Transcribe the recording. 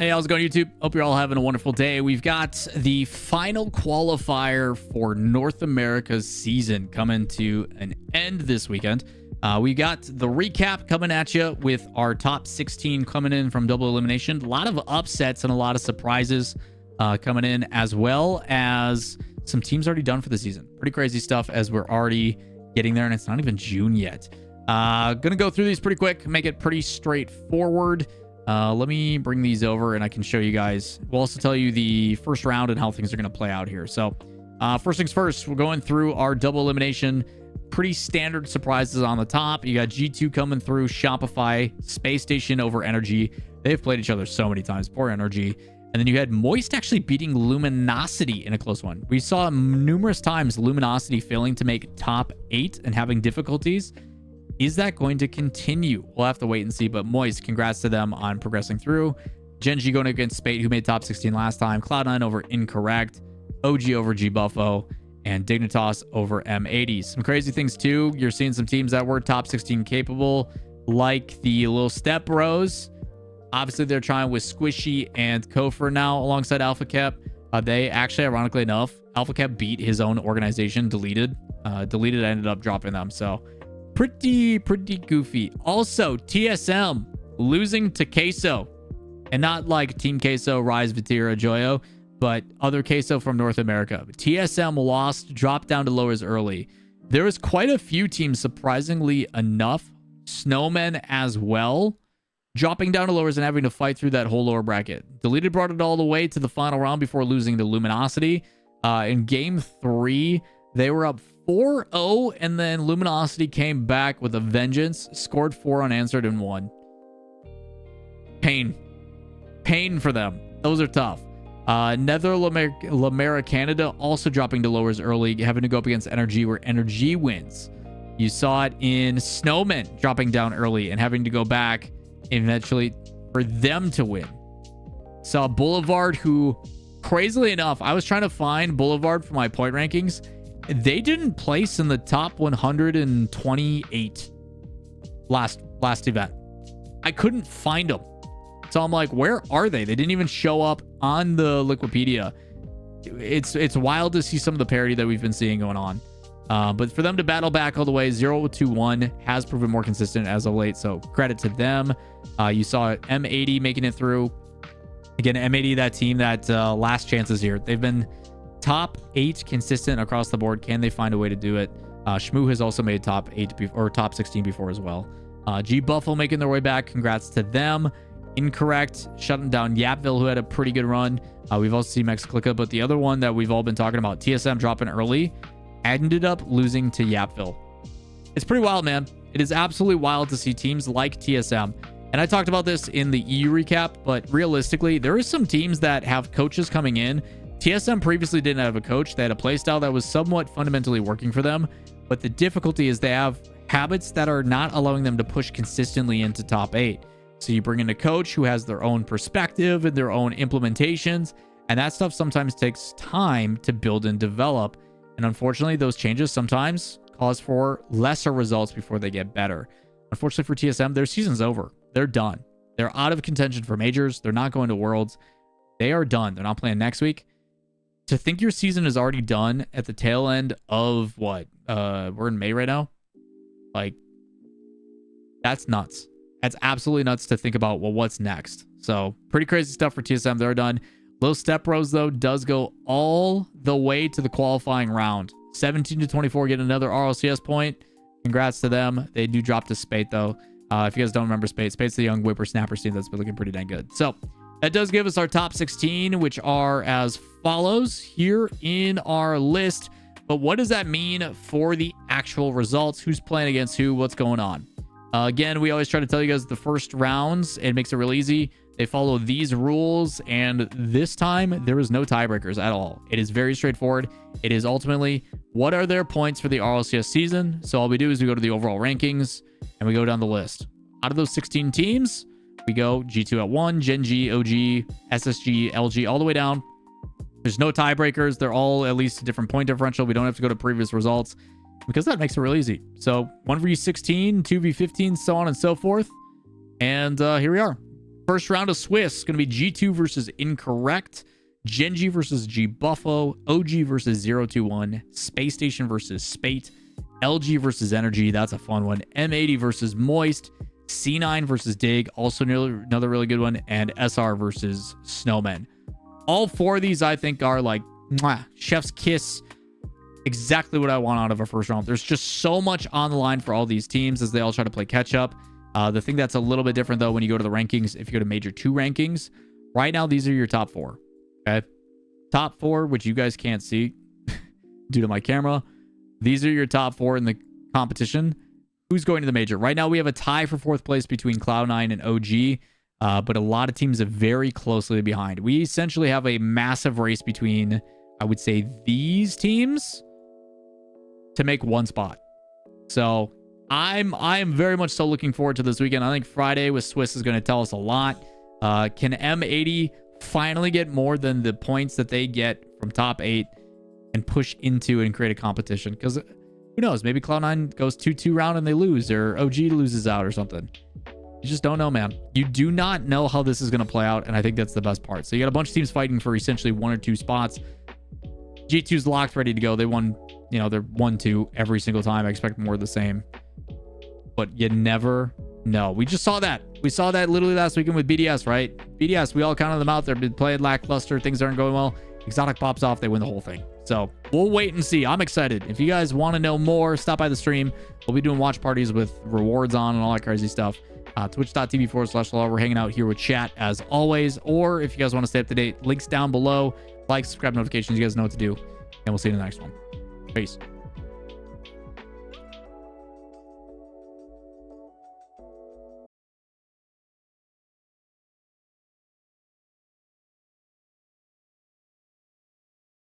Hey, how's it going, YouTube? Hope you're all having a wonderful day. We've got the final qualifier for North America's season coming to an end this weekend. We got the recap coming at you with our top 16 coming in from double elimination. A lot of upsets and a lot of surprises coming in, as well as some teams already done for the season. Pretty crazy stuff as we're already getting there, and it's not even June yet. Gonna go through these pretty quick, make it pretty straightforward. Let me bring these over and I can show you guys. We'll also tell you the first round and how things are going to play out here. So first things first, we're going through our double elimination. Pretty standard surprises on the top. You got G2 coming through, Shopify, Space Station over Energy. They've played each other so many times. Poor Energy. And then you had Moist actually beating Luminosity in a close one. We saw numerous times Luminosity failing to make top 8 and having difficulties. Is that going to continue? We'll have to wait and see, but Moist, congrats to them on progressing through. Genji going against Spate, who made top 16 last time. Cloud9 over Incorrect. OG over G Buffo. And Dignitas over M80. Some crazy things, too. You're seeing some teams that were top 16 capable, like the Little Step Bros. Obviously, they're trying with Squishy and Kofor now alongside Alpha Cap. They actually, ironically enough, Alpha Cap beat his own organization, Deleted. Deleted ended up dropping them, so... Pretty goofy. Also, TSM losing to Queso. And not like Team Queso, Rise, Vatira, Joyo, but other Queso from North America. TSM lost, dropped down to lowers early. There was quite a few teams, surprisingly enough, Snowmen as well, dropping down to lowers and having to fight through that whole lower bracket. Deleted brought it all the way to the final round before losing to Luminosity. In game 3, they were up 4-0, and then Luminosity came back with a vengeance, scored 4 unanswered and won. Pain for them. Those are tough. Nether Lamera Canada also dropping to lowers early, having to go up against Energy, where Energy wins. You saw it in Snowman dropping down early and having to go back eventually for them to win. Saw Boulevard, who, crazily enough, I was trying to find Boulevard for my point rankings. They didn't place in the top 128 last event. I couldn't find them. So I'm like, where are they? They didn't even show up on the Liquipedia. It's wild to see some of the parity that we've been seeing going on. But for them to battle back all the way, 0-2-1 has proven more consistent as of late. So credit to them. You saw M80 making it through. Again, M80, that team that last chances here. They've been top 8 consistent across the board. Can they find a way to do it? Shmoo has also made top 8 or top 16 before as well. G Buffalo making their way back. Congrats to them. Incorrect shutting down Yapville, who had a pretty good run. We've also seen Mexiclica, but the other one that we've all been talking about, TSM dropping early, ended up losing to Yapville. It's pretty wild, man. It is absolutely wild to see teams like TSM. And I talked about this in the EU recap, but realistically, there are some teams that have coaches coming in. TSM previously didn't have a coach. They had a playstyle that was somewhat fundamentally working for them, but the difficulty is they have habits that are not allowing them to push consistently into top 8. So you bring in a coach who has their own perspective and their own implementations, and that stuff sometimes takes time to build and develop. And unfortunately, those changes sometimes cause for lesser results before they get better. Unfortunately for TSM, their season's over. They're done. They're out of contention for majors. They're not going to Worlds. They are done. They're not playing next week. To think your season is already done at the tail end of what? We're in May right now. Like, that's nuts. That's absolutely nuts to think about, well, what's next? So, pretty crazy stuff for TSM. They're done. Little Step Bros, though, does go all the way to the qualifying round. 17-24, get another RLCS point. Congrats to them. They do drop to Spate, though. If you guys don't remember Spate, Spate's the young whippersnapper team that's been looking pretty dang good. So, that does give us our top 16, which are as follows here in our list. But what does that mean for the actual results? Who's playing against who? What's going on? Again, we always try to tell you guys the first rounds. It makes it real easy. They follow these rules, and this time there is no tiebreakers at all. It is very straightforward. It is ultimately, what are their points for the RLCS season? So all we do is we go to the overall rankings, and we go down the list. Out of those 16 teams, we go G2 at 1, Genji, OG, SSG, LG, all the way down. There's no tiebreakers. They're all at least a different point differential. We don't have to go to previous results because that makes it real easy. So 1v16, 2v15, so on and so forth. And here we are. First round of Swiss is going to be G2 versus Incorrect, Genji versus G Buffo, OG versus 021, Space Station versus Spate, LG versus Energy. That's a fun one. M80 versus Moist, C9 versus Dig, also another really good one, and SR versus Snowman. All four of these I think are like chef's kiss, exactly what I want out of a first round. There's just so much on the line for all these teams as they all try to play catch up. The thing that's a little bit different though when you go to the rankings, if you go to Major 2 rankings, right now these are your top 4. Okay, top 4, which you guys can't see due to my camera. These are your top 4 in the competition. Who's going to the major? Right now we have a tie for 4th place between Cloud9 and OG, but a lot of teams are very closely behind. We essentially have a massive race between, I would say, these teams to make one spot. So I am very much so looking forward to this weekend. I think Friday with Swiss is going to tell us a lot. Can M80 finally get more than the points that they get from top 8 and push into and create a competition? Because who knows? Maybe Cloud9 goes 2-2 round and they lose, or OG loses out or something. You just don't know, man. You do not know how this is going to play out, and I think that's the best part. So you got a bunch of teams fighting for essentially 1 or 2 spots. G2's locked, ready to go. They won, you know, they're 1-2 every single time. I expect more of the same. But you never know. We just saw that. We saw that literally last weekend with BDS, right? BDS, we all counted them out. They've been playing lackluster. Things aren't going well. Exotic pops off. They win the whole thing. So we'll wait and see. I'm excited. If you guys want to know more, stop by the stream. We'll be doing watch parties with rewards on and all that crazy stuff. Twitch.tv/LAWL. We're hanging out here with chat as always. Or if you guys want to stay up to date, links down below. Like, subscribe, notifications. You guys know what to do. And we'll see you in the next one. Peace.